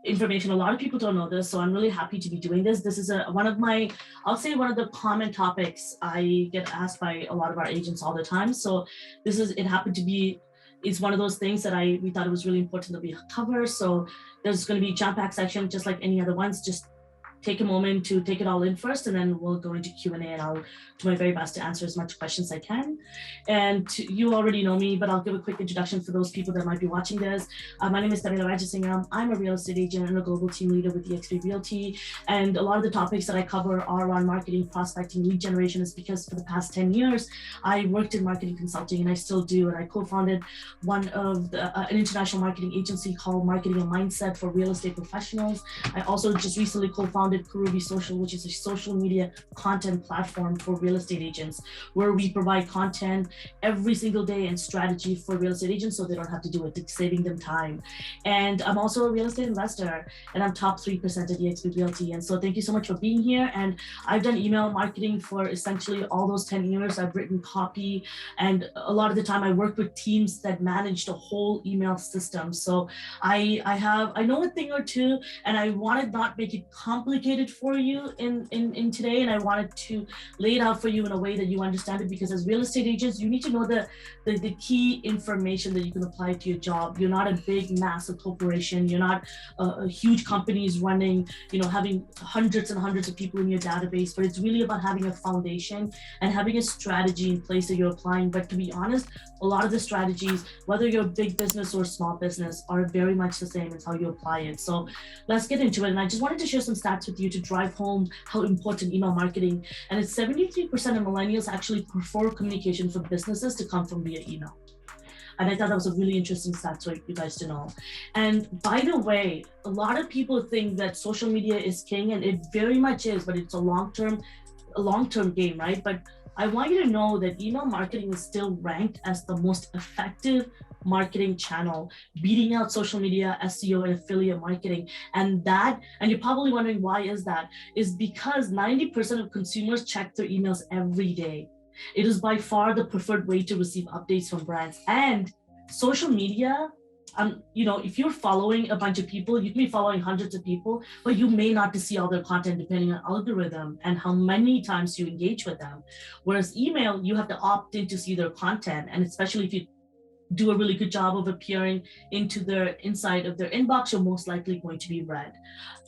information. A lot of people don't know this, so I'm really happy to be doing this. This is one of the common topics I get asked by a lot of our agents all the time. So it happened to be, it's one of those things that we thought it was really important that we cover. So there's going to be a jam-packed section just like any other ones. Just take a moment to take it all in first, and then we'll go into Q&A, and I'll do my very best to answer as much questions as I can. And you already know me, but I'll give a quick introduction for those people that might be watching this. My name is Tarila Rajasingham. I'm a real estate agent and a global team leader with eXp Realty. And a lot of the topics that I cover are around marketing, prospecting, lead generation. Is because for the past 10 years, I worked in marketing consulting, and I still do. And I co-founded one of an international marketing agency called Marketing and Mindset for real estate professionals. I also just recently co-founded Kurubi Social, which is a social media content platform for real estate agents, where we provide content every single day and strategy for real estate agents so they don't have to do it, saving them time. And I'm also a real estate investor, and I'm top 3% at eXp Realty. And so thank you so much for being here. And I've done email marketing for essentially all those 10 years. I've written copy, and a lot of the time I work with teams that manage the whole email system. So I know a thing or two, and I want to not make it complicated for you in today, and I wanted to lay it out for you in a way that you understand it, because as real estate agents, you need to know the key information that you can apply to your job. You're not a big, massive corporation. You're not a huge companies running, having hundreds and hundreds of people in your database, but it's really about having a foundation and having a strategy in place that you're applying. But to be honest, a lot of the strategies, whether you're a big business or small business, are very much the same as how you apply it. So let's get into it. And I just wanted to share some stats with you to drive home how important email marketing, and it's 73% of millennials actually prefer communication for businesses to come from via email. And I thought that was a really interesting stat for you guys to know. And by the way, a lot of people think that social media is king, and it very much is, but it's a long-term game, right? But I want you to know that email marketing is still ranked as the most effective marketing channel, beating out social media, SEO, and affiliate marketing. And you're probably wondering, why is that? Is because 90% of consumers check their emails every day. It is by far the preferred way to receive updates from brands. And social media, if you're following a bunch of people, you can be following hundreds of people, but you may not see all their content depending on algorithm and how many times you engage with them. Whereas email, you have to opt in to see their content. And especially if you do a really good job of appearing inside of their inbox, you're most likely going to be read.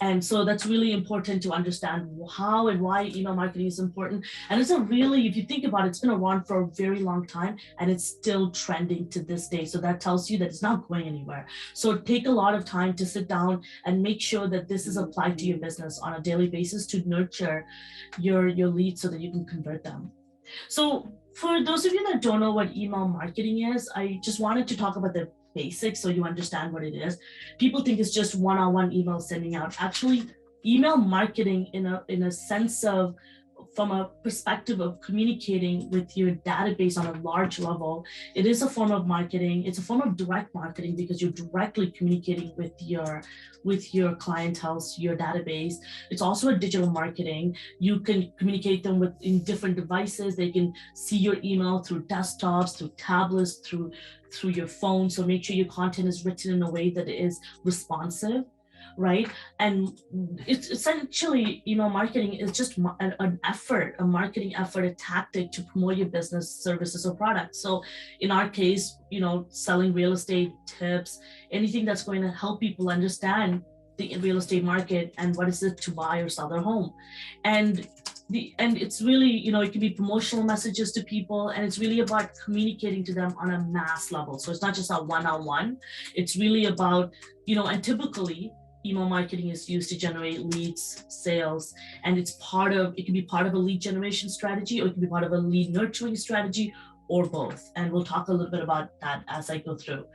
And so that's really important to understand how and why email marketing is important. And it's if you think about it, it's been around for a very long time, and it's still trending to this day. So that tells you that it's not going anywhere. So take a lot of time to sit down and make sure that this is applied to your business on a daily basis to nurture your leads so that you can convert them. So for those of you that don't know what email marketing is, I just wanted to talk about the basics so you understand what it is. People think it's just one-on-one email sending out. Actually, email marketing in a sense of, from a perspective of communicating with your database on a large level, it is a form of marketing. It's a form of direct marketing because you're directly communicating with your clientele, your database. It's also a digital marketing. You can communicate them in different devices. They can see your email through desktops, through tablets, through your phone. So make sure your content is written in a way that is responsive. Right? And it's essentially, email marketing is just an effort, a marketing effort, a tactic to promote your business, services, or products. So in our case, selling real estate tips, anything that's going to help people understand the real estate market and what is it to buy or sell their home. And it's really, it can be promotional messages to people, and it's really about communicating to them on a mass level. So it's not just a one-on-one. It's really about, and typically, email marketing is used to generate leads, sales, and it can be part of a lead generation strategy, or it can be part of a lead nurturing strategy, or both. And we'll talk a little bit about that as I go through.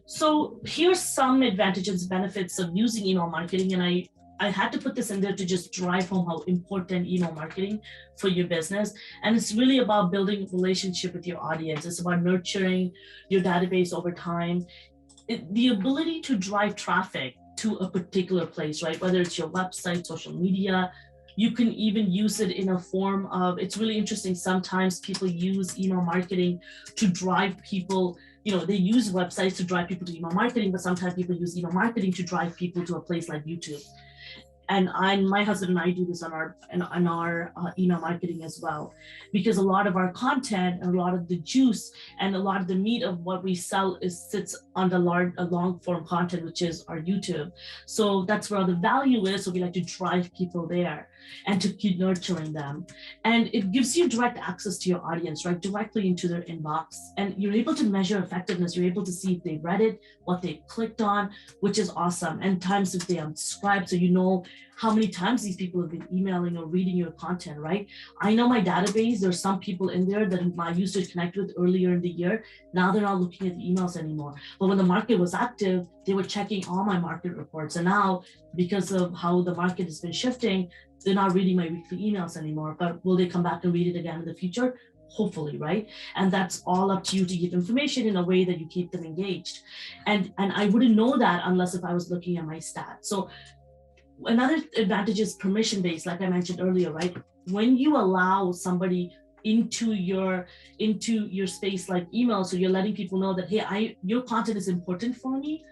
So here's some advantages, benefits of using email marketing. And I had to put this in there to just drive home how important email marketing for your business. And it's really about building a relationship with your audience. It's about nurturing your database over time. The ability to drive traffic to a particular place, right? Whether it's your website, social media, you can even use it in a form of, it's really interesting. Sometimes people use email marketing to drive people, they use websites to drive people to email marketing, but sometimes people use email marketing to drive people to a place like YouTube. And my husband and I do this on our email marketing as well, because a lot of our content and a lot of the juice and a lot of the meat of what we sell sits on the long form content, which is our YouTube. So that's where all the value is. So we like to drive people there and to keep nurturing them. And it gives you direct access to your audience, right? Directly into their inbox. And you're able to measure effectiveness. You're able to see if they read it, what they clicked on, which is awesome. And times if they unsubscribed, so you know how many times these people have been emailing or reading your content, right? I know my database, there's some people in there that I used to connect with earlier in the year. Now they're not looking at the emails anymore. But when the market was active, they were checking all my market reports. And now, because of how the market has been shifting, they're not reading my weekly emails anymore. But will they come back and read it again in the future? Hopefully, right? And that's all up to you to give information in a way that you keep them engaged. And I wouldn't know that unless if I was looking at my stats. So another advantage is permission-based, like I mentioned earlier, right? When you allow somebody into your space like email, so you're letting people know that, hey, your content is important for me.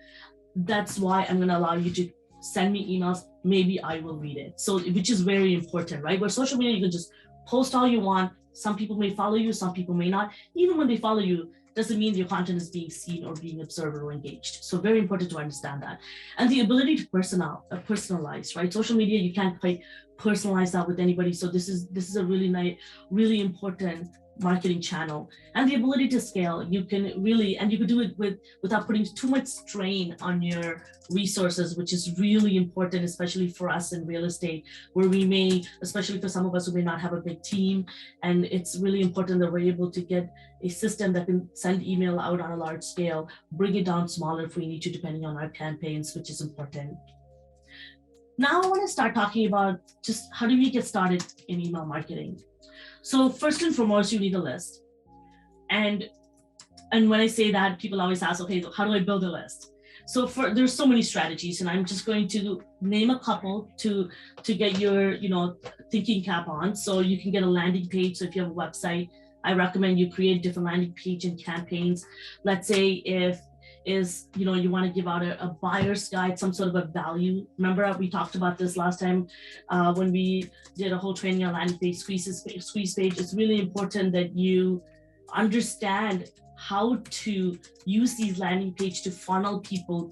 That's why I'm going to allow you to send me emails. Maybe I will read it. So, which is very important, right? Where social media, you can just post all you want. Some people may follow you, some people may not. Even when they follow you, doesn't mean your content is being seen or being observed or engaged. So very important to understand that. And the ability to personalize, right? Social media, you can't quite personalize that with anybody. So this is a really nice, really important marketing channel. And the ability to scale, you can really, and you could do it without putting too much strain on your resources, which is really important, especially for us in real estate, where we may, especially for some of us who may not have a big team. And it's really important that we're able to get a system that can send email out on a large scale, bring it down smaller if we need to, depending on our campaigns, which is important. Now I want to start talking about just how do we get started in email marketing. So first and foremost, you need a list. And when I say that, people always ask, okay, how do I build a list? So there's so many strategies, and I'm just going to name a couple to get your thinking cap on. So you can get a landing page. So if you have a website, I recommend you create different landing page and campaigns. Let's say if you want to give out a buyer's guide, some sort of a value. Remember we talked about this last time when we did a whole training on landing page, squeeze page. It's really important that you understand how to use these landing page to funnel people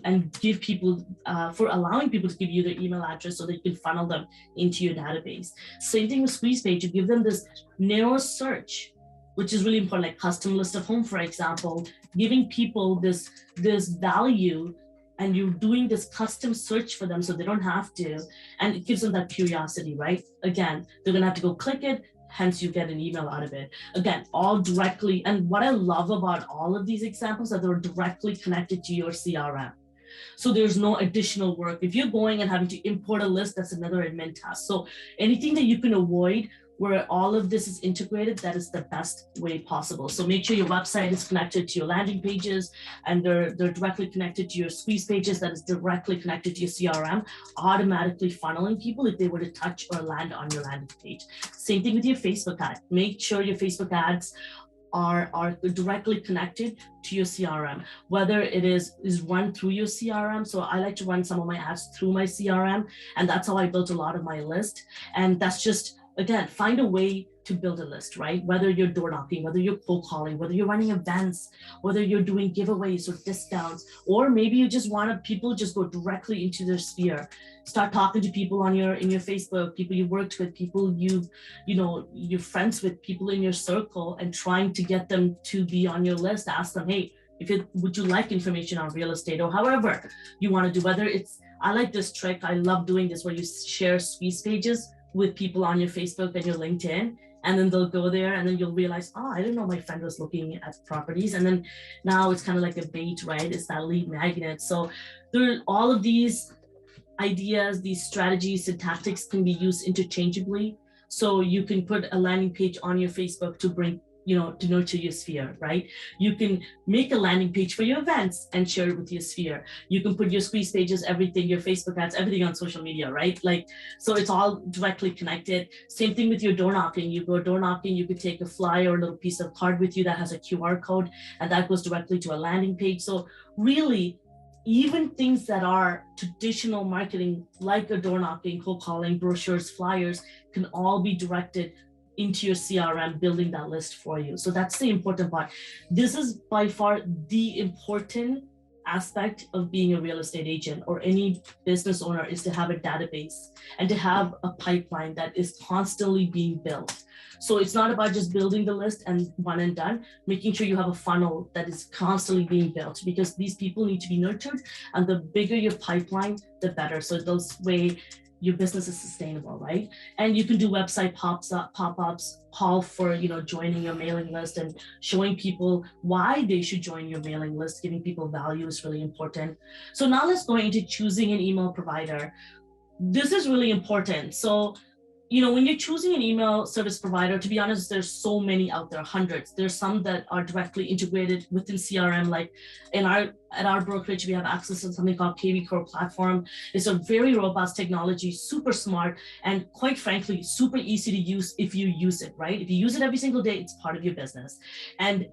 and give people for allowing people to give you their email address so that you can funnel them into your database. Same thing with squeeze page. You give them this narrow search, which is really important, like custom list of home, for example, giving people this value, and you're doing this custom search for them so they don't have to, and it gives them that curiosity, right? Again, they're gonna have to go click it, hence you get an email out of it. Again, all directly, and what I love about all of these examples are they're directly connected to your CRM. So there's no additional work. If you're going and having to import a list, that's another admin task. So anything that you can avoid where all of this is integrated, that is the best way possible. So make sure your website is connected to your landing pages, and they're directly connected to your squeeze pages, that is directly connected to your CRM, automatically funneling people if they were to touch or land on your landing page. Same thing with your Facebook ad. Make sure your Facebook ads are directly connected to your CRM, whether it is run through your CRM. So I like to run some of my ads through my CRM, and that's how I built a lot of my list. And that's just, again, find a way to build a list, right? Whether you're door knocking, whether you're cold calling, whether you're running events, whether you're doing giveaways or discounts, or maybe you just want people just go directly into their sphere. Start talking to people in your Facebook, people you worked with, people you're friends with, people in your circle, and trying to get them to be on your list. Ask them, hey, would you like information on real estate, or however you want to do, whether it's, I like this trick, I love doing this, where you share squeeze pages with people on your Facebook and your LinkedIn, and then they'll go there, and then you'll realize, oh, I didn't know my friend was looking at properties. And then now it's kind of like a bait, right? It's that lead magnet. So there, all of these ideas, these strategies and tactics can be used interchangeably. So you can put a landing page on your Facebook to bring to nurture your sphere, right? You can make a landing page for your events and share it with your sphere. You can put your squeeze pages, everything, your Facebook ads, everything on social media, right? Like, so it's all directly connected. Same thing with your door knocking. You go door knocking, you could take a flyer or a little piece of card with you that has a QR code, and that goes directly to a landing page. So really, even things that are traditional marketing, like a door knocking, cold calling, brochures, flyers, can all be directed into your CRM, building that list for you. So that's the important part. This is by far the important aspect of being a real estate agent or any business owner, is to have a database and to have a pipeline that is constantly being built. So it's not about just building the list and one and done, making sure you have a funnel that is constantly being built, because these people need to be nurtured, and the bigger your pipeline, the better. So those way your business is sustainable, right? And you can do website pop-ups, call for joining your mailing list and showing people why they should join your mailing list. Giving people value is really important. So now let's go into choosing an email provider. This is really important. So when you're choosing an email service provider, to be honest, there's so many out there, hundreds. There's some that are directly integrated within CRM, like at our brokerage, we have access to something called KV Core platform. It's a very robust technology, super smart, and quite frankly, super easy to use if you use it, right? If you use it every single day, it's part of your business. And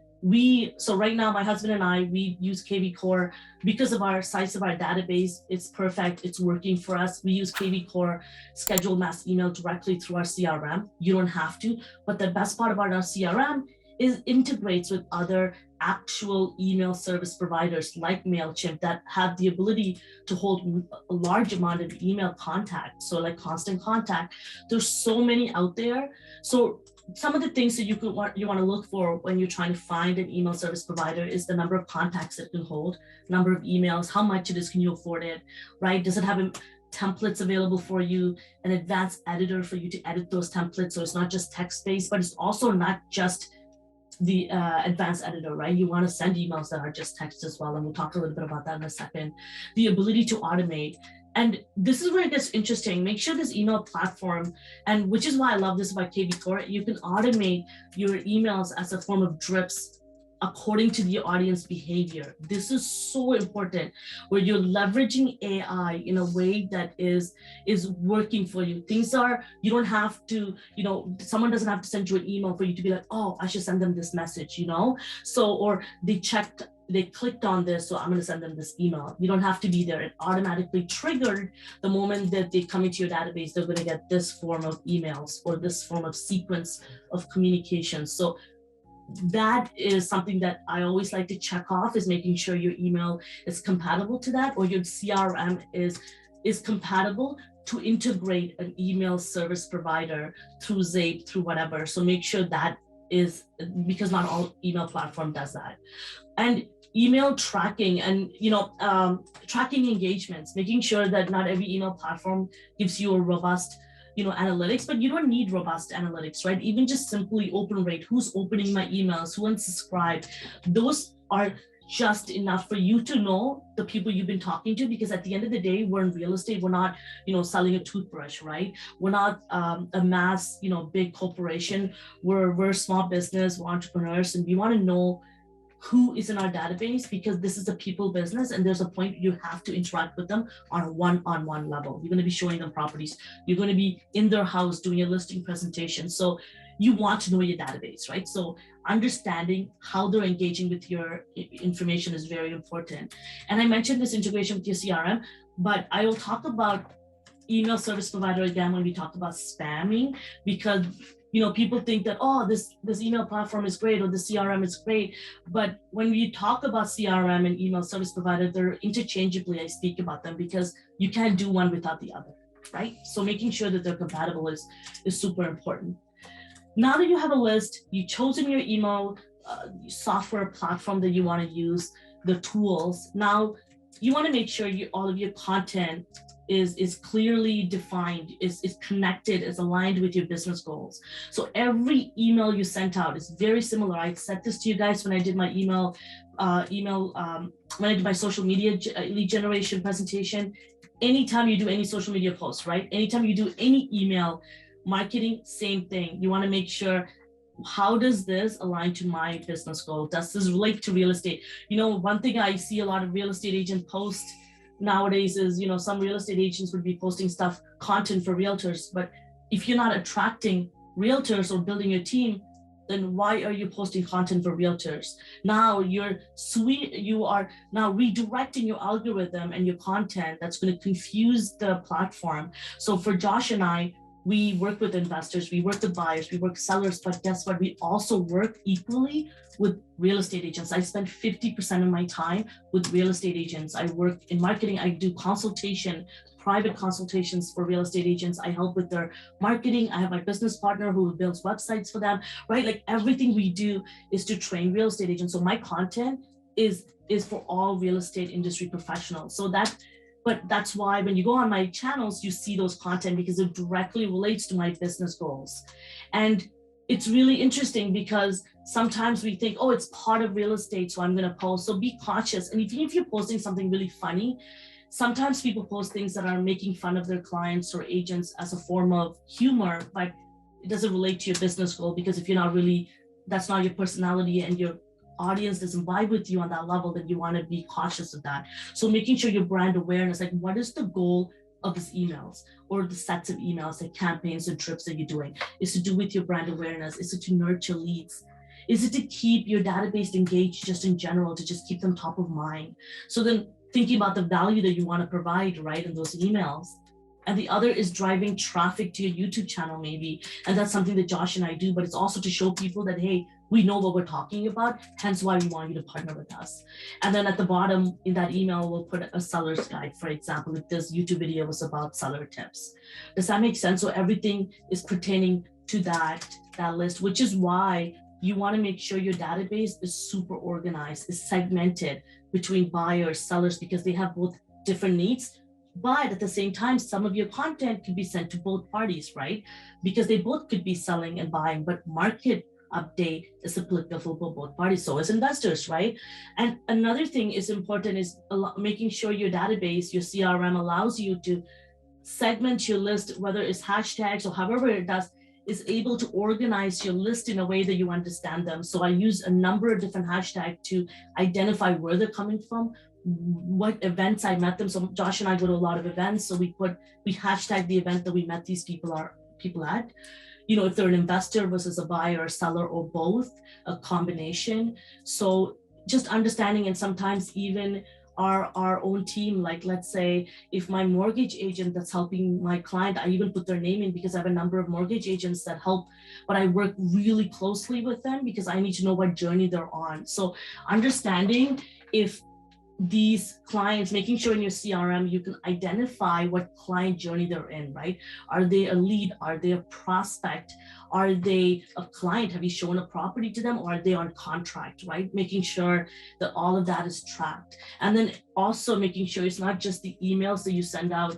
so right now, my husband and I, we use KV Core because of our size of our database. It's perfect. It's working for us. We use KV Core scheduled mass email directly through our CRM. You don't have to, but the best part about our CRM is integrates with other actual email service providers like MailChimp that have the ability to hold a large amount of email contact. So like constant contact, there's so many out there. So some of the things that you want to look for when you're trying to find an email service provider is the number of contacts it can hold, number of emails, how much it is, can you afford it, right? Does it have templates available for you, an advanced editor for you to edit those templates? So it's not just text-based, but it's also not just the advanced editor, right? You want to send emails that are just text as well. And we'll talk a little bit about that in a second. The ability to automate. And this is where it gets interesting. Make sure this email platform, and which is why I love this about KV Core, you can automate your emails as a form of drips according to the audience behavior. This is so important, where you're leveraging AI in a way that is working for you. Things are, you don't have to, someone doesn't have to send you an email for you to be like, oh, I should send them this message, So, or they clicked on this, so I'm going to send them this email. You don't have to be there. It automatically triggered the moment that they come into your database, they're going to get this form of emails or this form of sequence of communication. So that is something that I always like to check off, is making sure your email is compatible to that, or your CRM is compatible to integrate an email service provider through Zape, through whatever. So make sure that is, because not all email platform does that. And email tracking and tracking engagements, making sure that not every email platform gives you a robust analytics, but you don't need robust analytics, right? Even just simply open rate, who's opening my emails, who unsubscribed, those are just enough for you to know the people you've been talking to, because at the end of the day, we're in real estate. We're not, selling a toothbrush, right? We're not a mass, big corporation. We're a small business, we're entrepreneurs, and we want to know who is in our database, because this is a people business, and there's a point you have to interact with them on a one-on-one level. You're going to be showing them properties. You're going to be in their house doing a listing presentation. So you want to know your database, right? So understanding how they're engaging with your information is very important. And I mentioned this integration with your CRM, but I will talk about email service provider again when we talk about spamming, because people think that, oh, this email platform is great, or the CRM is great. But when we talk about CRM and email service provider, they're interchangeably, I speak about them, because you can't do one without the other, right? So making sure that they're compatible is super important. Now that you have a list, you've chosen your email software platform that you want to use, the tools. Now you want to make sure all of your content is clearly defined, is connected, is aligned with your business goals. So every email you sent out is very similar. I said this to you guys when I did my when I did my social media lead generation presentation. Anytime you do any social media posts, right? Anytime you do any email marketing, same thing. You want to make sure how does this align to my business goal? Does this relate to real estate? One thing I see a lot of real estate agents post nowadays is, some real estate agents would be posting content for realtors, but if you're not attracting realtors or building a team, then why are you posting content for realtors? Now you are now redirecting your algorithm and your content that's going to confuse the platform. So for Josh and I, we work with investors, we work with buyers, we work with sellers, but guess what? We also work equally with real estate agents. I spend 50% of my time with real estate agents. I work in marketing. I do private consultations for real estate agents. I help with their marketing. I have my business partner who builds websites for them, right? Like everything we do is to train real estate agents. So my content is for all real estate industry professionals. But that's why when you go on my channels, you see those content because it directly relates to my business goals. And it's really interesting because sometimes we think, oh, it's part of real estate, so I'm going to post. So be cautious. And even if you're posting something really funny, sometimes people post things that are making fun of their clients or agents as a form of humor, but it doesn't relate to your business goal, because if you're not really, that's not your personality and your audience doesn't vibe with you on that level, then you want to be cautious of that. So making sure your brand awareness, like what is the goal of these emails or the sets of emails, like campaigns and trips that you're doing, is to do with your brand awareness? Is it to nurture leads? Is it to keep your database engaged just in general, to just keep them top of mind? So then thinking about the value that you want to provide, right, in those emails. And the other is driving traffic to your YouTube channel maybe. And that's something that Josh and I do, but it's also to show people that, hey, we know what we're talking about, hence why we want you to partner with us. And then at the bottom in that email, we'll put a seller's guide, for example, if this YouTube video was about seller tips. Does that make sense? So everything is pertaining to that list, which is why you want to make sure your database is super organized, is segmented between buyers, sellers, because they have both different needs. But at the same time, some of your content can be sent to both parties, right? Because they both could be selling and buying, but market update is applicable for both parties. So as investors, right? And another thing is important is making sure your database, your CRM allows you to segment your list, whether it's hashtags or however it does, is able to organize your list in a way that you understand them. So I use a number of different hashtags to identify where they're coming from, what events I met them. So Josh and I go to a lot of events. So we hashtag the event that we met these people at. If they're an investor versus a buyer or seller or both, a combination. So just understanding, and sometimes even our own team, like let's say if my mortgage agent that's helping my client, I even put their name in because I have a number of mortgage agents that help, but I work really closely with them because I need to know what journey they're on. So understanding if these clients, making sure in your CRM, you can identify what client journey they're in, right? Are they a lead? Are they a prospect? Are they a client? Have you shown a property to them, or are they on contract, right? Making sure that all of that is tracked. And then also making sure it's not just the emails that you send out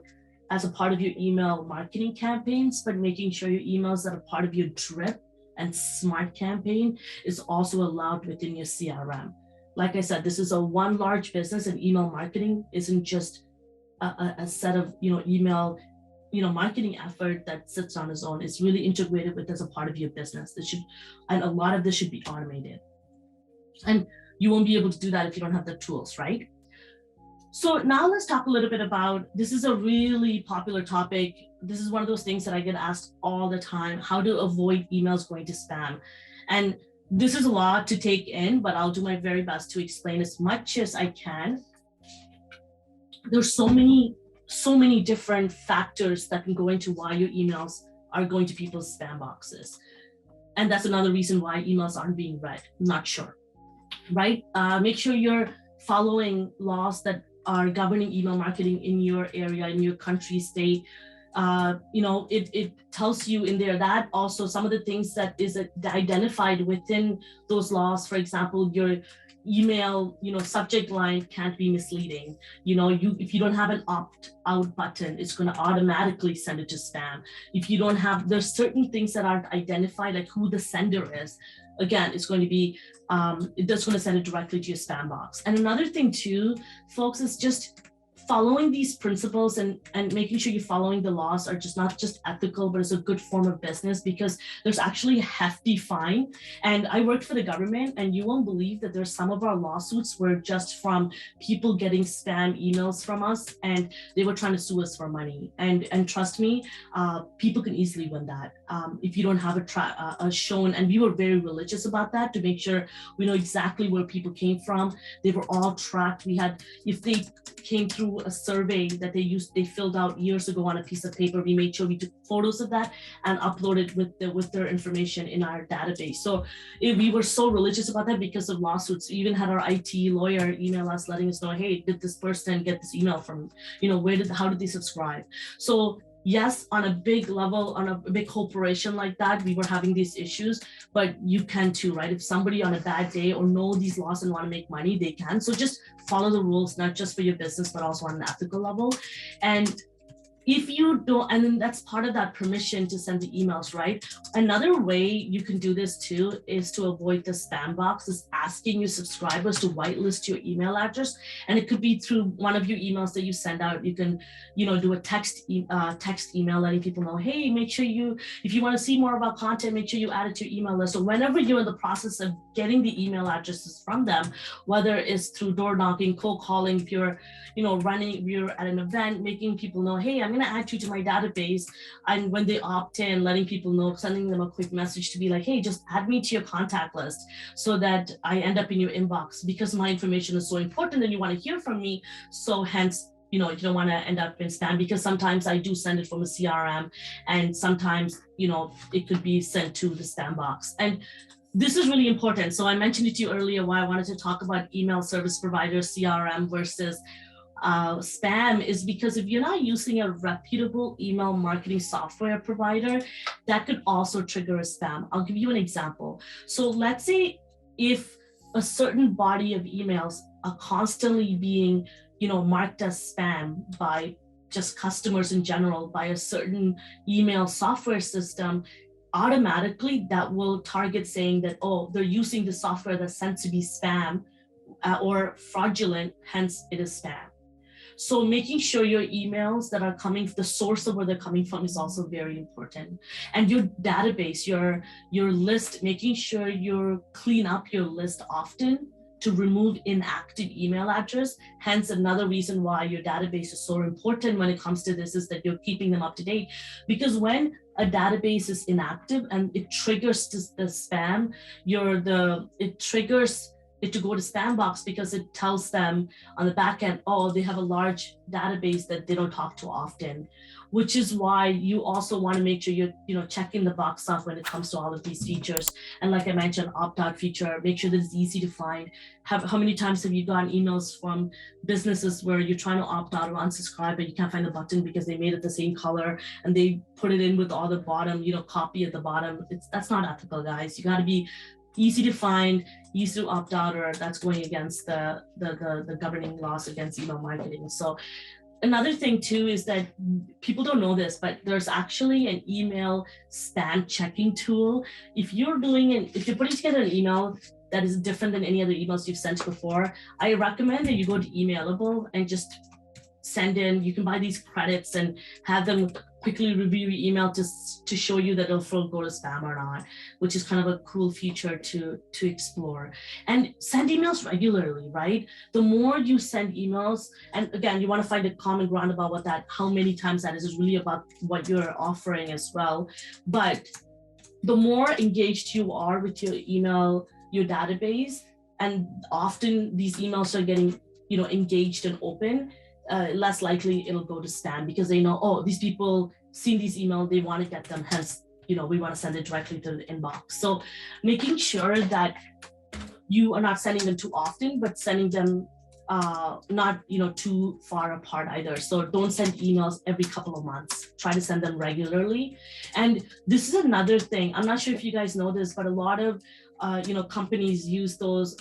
as a part of your email marketing campaigns, but making sure your emails that are part of your drip and smart campaign is also allowed within your CRM. Like I said, this is a one large business, and email marketing isn't just a set of email marketing effort that sits on its own. It's really integrated with as a part of your business. And a lot of this should be automated. And you won't be able to do that if you don't have the tools, right? So now let's talk a little bit about, this is a really popular topic. This is one of those things that I get asked all the time, how to avoid emails going to spam. And this is a lot to take in, but I'll do my very best to explain as much as I can. There's so many different factors that can go into why your emails are going to people's spam boxes. And that's another reason why emails aren't being read. I'm not sure, right? Make sure you're following laws that are governing email marketing in your area, in your country, state. It tells you in there that also some of the things that is identified within those laws. For example, your email, subject line can't be misleading. If you don't have an opt-out button, it's going to automatically send it to spam. If you don't have, there's certain things that aren't identified, like who the sender is. Again, it's going to be, it's going to send it directly to your spam box. And another thing too, folks, is just following these principles and making sure you're following the laws are just not just ethical, but it's a good form of business, because there's actually a hefty fine. And I worked for the government, and you won't believe that there's some of our lawsuits were just from people getting spam emails from us, and they were trying to sue us for money. And trust me, people can easily win that if you don't have a shown. And we were very religious about that to make sure we know exactly where people came from. They were all tracked. We had, if they came through a survey that they filled out years ago on a piece of paper, we made sure we took photos of that and uploaded with their information in our database. So we were so religious about that because of lawsuits. We even had our IT lawyer email us letting us know, hey, did this person get this email from, how did they subscribe? So yes, on a big level, on a big corporation like that, we were having these issues, but you can too, right? If somebody on a bad day or know these laws and want to make money, they can. So just follow the rules, not just for your business, but also on an ethical level. And if you don't, and then that's part of that permission to send the emails, right? Another way you can do this too is to avoid the spam box, is asking your subscribers to whitelist your email address. And it could be through one of your emails that you send out. You can, do a text email letting people know, hey, make sure if you want to see more about content, make sure you add it to your email list. So whenever you're in the process of getting the email addresses from them, whether it's through door knocking, cold calling, if you're, you're at an event, making people know, hey, I'm going to add you to my database. And when they opt in, letting people know, sending them a quick message to be like, hey, just add me to your contact list so that I end up in your inbox, because my information is so important and you want to hear from me. So hence, you don't want to end up in spam, because sometimes I do send it from a CRM, and sometimes, it could be sent to the spam box. And this is really important. So I mentioned it to you earlier why I wanted to talk about email service providers, CRM versus spam, is because if you're not using a reputable email marketing software provider, that could also trigger a spam. I'll give you an example. So let's say if a certain body of emails are constantly being, marked as spam by just customers in general, by a certain email software system, automatically that will target saying that, oh, they're using the software that's sent to be spam or fraudulent, hence it is spam. So making sure your emails that are coming, the source of where they're coming from, is also very important. And your database, your list, making sure you clean up your list often to remove inactive email address. Hence another reason why your database is so important when it comes to this, is that you're keeping them up to date. Because when a database is inactive and it triggers the spam, it triggers it to go to spam box, because it tells them on the back end, oh, they have a large database that they don't talk to often, which is why you also want to make sure you're checking the box off when it comes to all of these features. And like I mentioned, opt-out feature, make sure that it's easy to find. How many times have you gotten emails from businesses where you're trying to opt out or unsubscribe, but you can't find the button because they made it the same color and they put it in with all the bottom, copy at the bottom. That's not ethical, guys. You got to be easy to find, easy to opt out, or that's going against the governing laws against email marketing. So another thing too is that people don't know this, but there's actually an email spam checking tool. If you're putting together an email that is different than any other emails you've sent before, I recommend that you go to Emailable and just send in. You can buy these credits and have them quickly review your email to show you that it'll go to spam or not, which is kind of a cool feature to explore. And send emails regularly, right? The more you send emails, and again, you want to find a common ground about how many times that is really about what you're offering as well. But the more engaged you are with your email, your database, and often these emails are getting, engaged and open, less likely it'll go to spam, because they know, oh, these people seen these emails, they want to get them, hence, we want to send it directly to the inbox. So making sure that you are not sending them too often, but sending them not too far apart either. So don't send emails every couple of months. Try to send them regularly. And this is another thing, I'm not sure if you guys know this, but a lot of companies use those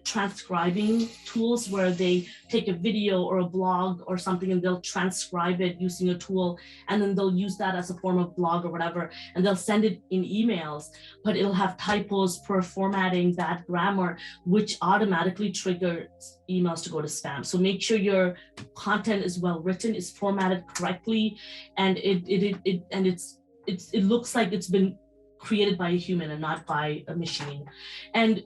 transcribing tools where they take a video or a blog or something and they'll transcribe it using a tool, and then they'll use that as a form of blog or whatever, and they'll send it in emails, but it'll have typos, poor formatting, bad grammar, which automatically triggers emails to go to spam. So make sure your content is well written, is formatted correctly, and it looks like it's been created by a human and not by a machine. And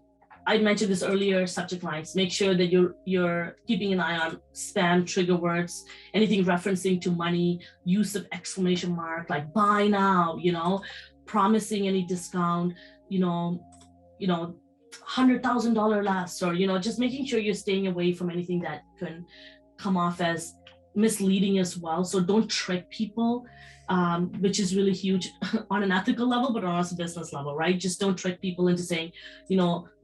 I mentioned this earlier, subject lines. Make sure that you're keeping an eye on spam trigger words, anything referencing to money, use of exclamation mark, like buy now, promising any discount, $100,000 less, or, just making sure you're staying away from anything that can come off as misleading as well. So don't trick people, which is really huge on an ethical level, but also business level, right? Just don't trick people into saying,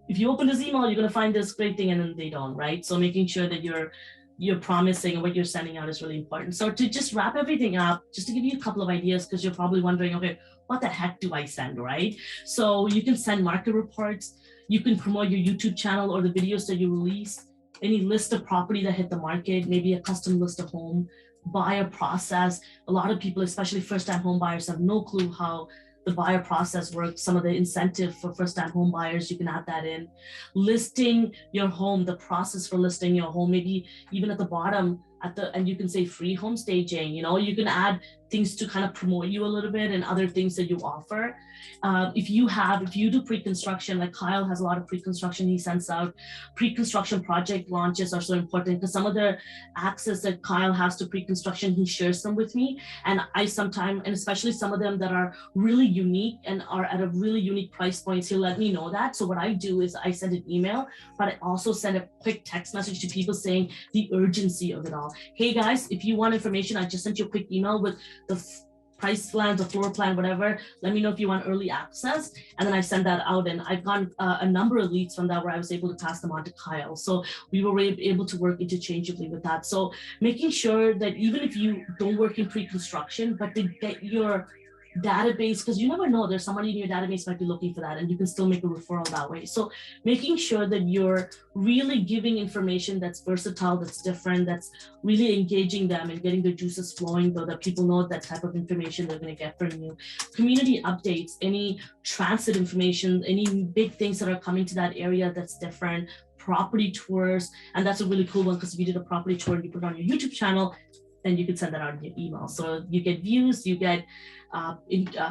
if you open this email, you're going to find this great thing, and then they don't, right? So making sure that you're promising and what you're sending out is really important. So to just wrap everything up, just to give you a couple of ideas, because you're probably wondering, okay, what the heck do I send, right? So you can send market reports, you can promote your YouTube channel or the videos that you release, any list of property that hit the market, maybe a custom list of home, buyer process. A lot of people, especially first-time home buyers, have no clue how the buyer process works. Some of the incentive for first-time home buyers, you can add that in. Listing your home, the process for listing your home, maybe even at the bottom, and you can say free home staging. You can add things to kind of promote you a little bit and other things that you offer. If you do pre-construction, like Kyle has a lot of pre-construction he sends out. Pre-construction project launches are so important because some of the access that Kyle has to pre-construction, he shares them with me. And I sometimes, and especially some of them that are really unique and are at a really unique price points, he'll let me know that. So what I do is I send an email, but I also send a quick text message to people saying the urgency of it all. Hey guys, if you want information, I just sent you a quick email with the price plan, the floor plan, whatever. Let me know if you want early access. And then I send that out, and I've gotten a number of leads from that where I was able to pass them on to Kyle. So we were able to work interchangeably with that. So making sure that even if you don't work in pre-construction, but to get your database, because you never know, there's somebody in your database might be looking for that, and you can still make a referral that way. So making sure that you're really giving information that's versatile, that's different, that's really engaging them and getting the juices flowing, so that people know that type of information they're going to get from you. Community updates, any transit information, any big things that are coming to that area that's different, property tours. And that's a really cool one, because if you did a property tour and you put it on your YouTube channel, then you can send that out in your email. So you get views, you get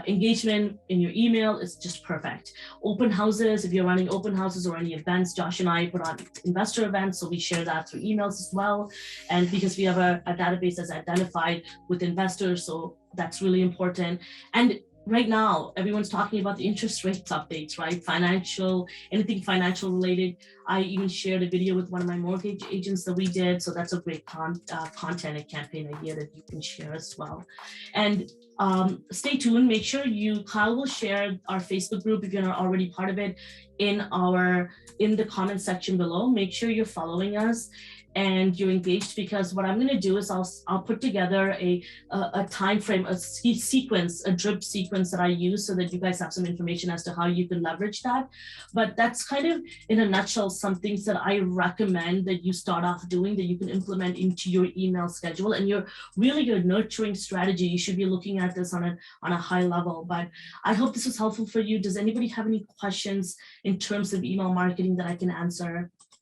engagement in your email. It's just perfect. Open houses, if you're running open houses or any events, Josh and I put on investor events, so we share that through emails as well. And because we have a database that's identified with investors, so that's really important. And right now, everyone's talking about the interest rates updates, right? Anything financial related. I even shared a video with one of my mortgage agents that we did. So that's a great content and campaign idea that you can share as well. And stay tuned. Make sure Kyle will share our Facebook group if you're not already part of it in the comment section below. Make sure you're following us and you're engaged, because what I'm going to do is I'll put together a time frame, a sequence, a drip sequence that I use, so that you guys have some information as to how you can leverage that. But that's kind of, in a nutshell, some things that I recommend that you start off doing that you can implement into your email schedule, and your nurturing strategy. You should be looking at this on a high level. But I hope this was helpful for you. Does anybody have any questions in terms of email marketing that I can answer?